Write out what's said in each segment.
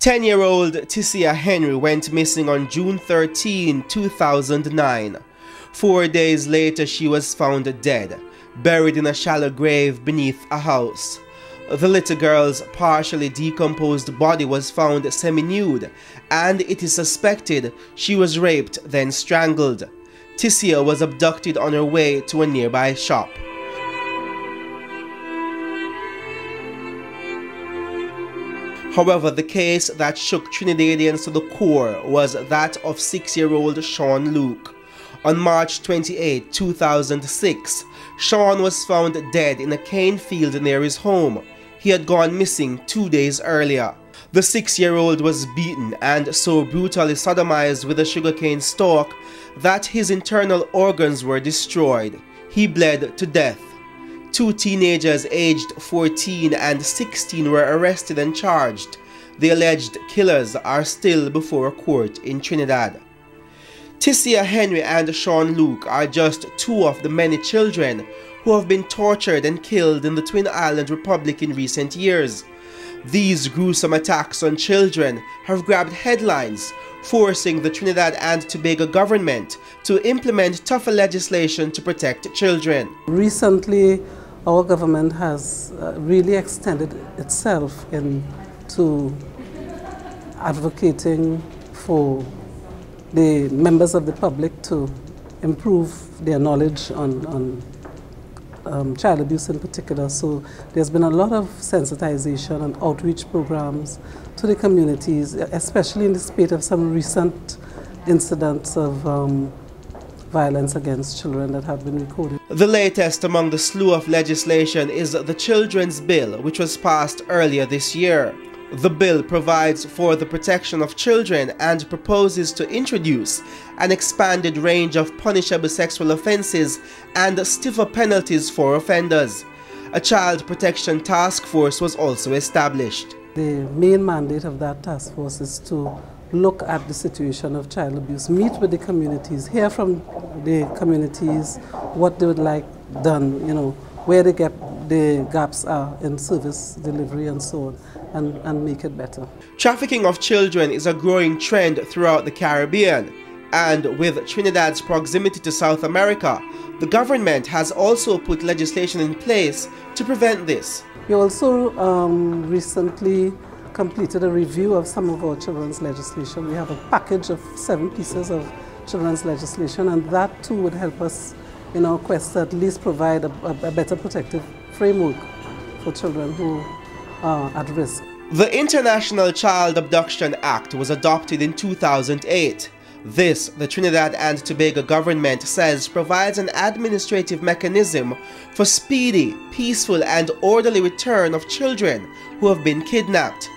10-year-old Tissia Henry went missing on June 13, 2009. 4 days later, she was found dead, buried in a shallow grave beneath a house. The little girl's partially decomposed body was found semi-nude, and it is suspected she was raped, then strangled. Tissia was abducted on her way to a nearby shop. However, the case that shook Trinidadians to the core was that of 6-year-old Sean Luke. On March 28, 2006, Sean was found dead in a cane field near his home. He had gone missing 2 days earlier. The 6-year-old was beaten and so brutally sodomized with a sugarcane stalk that his internal organs were destroyed. He bled to death. 2 teenagers aged 14 and 16 were arrested and charged. The alleged killers are still before a court in Trinidad. Tissia Henry and Sean Luke are just 2 of the many children who have been tortured and killed in the Twin Island Republic in recent years. These gruesome attacks on children have grabbed headlines, forcing the Trinidad and Tobago government to implement tougher legislation to protect children. Recently, our government has really extended itself into advocating for the members of the public to improve their knowledge on child abuse in particular. So there's been a lot of sensitization and outreach programs to the communities, especially in the spate of some recent incidents of violence against children that have been recorded. The latest among the slew of legislation is the Children's Bill, which was passed earlier this year. The bill provides for the protection of children and proposes to introduce an expanded range of punishable sexual offenses and stiffer penalties for offenders. A child protection task force was also established. The main mandate of that task force is to look at the situation of child abuse, meet with the communities, hear from the communities what they would like done, where the gaps are in service delivery and so on, and make it better. Trafficking of children is a growing trend throughout the Caribbean, and with Trinidad's proximity to South America, the government has also put legislation in place to prevent this. We also recently completed a review of some of our children's legislation. We have a package of 7 pieces of children's legislation, and that too would help us in our quest to at least provide a better protective framework for children who are at risk. The International Child Abduction Act was adopted in 2008. This, the Trinidad and Tobago government says, provides an administrative mechanism for speedy, peaceful and orderly return of children who have been kidnapped.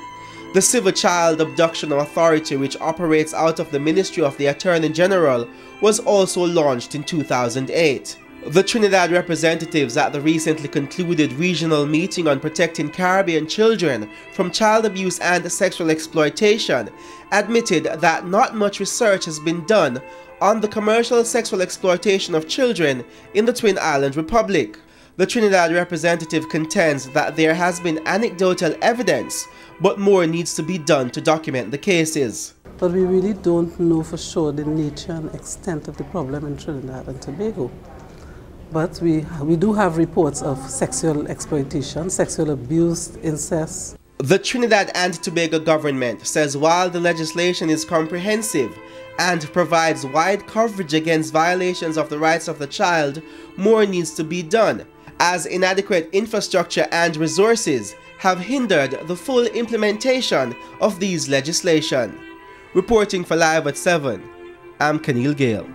The Civil Child Abduction Authority, which operates out of the Ministry of the Attorney General, was also launched in 2008. The Trinidad representatives at the recently concluded regional meeting on protecting Caribbean children from child abuse and sexual exploitation admitted that not much research has been done on the commercial sexual exploitation of children in the Twin Island Republic. The Trinidad representative contends that there has been anecdotal evidence, but more needs to be done to document the cases. But we really don't know for sure the nature and extent of the problem in Trinidad and Tobago. But we do have reports of sexual exploitation, sexual abuse, incest. The Trinidad and Tobago government says while the legislation is comprehensive and provides wide coverage against violations of the rights of the child, more needs to be done, as inadequate infrastructure and resources have hindered the full implementation of these legislation. Reporting for Live at 7, I'm Kenil Gale.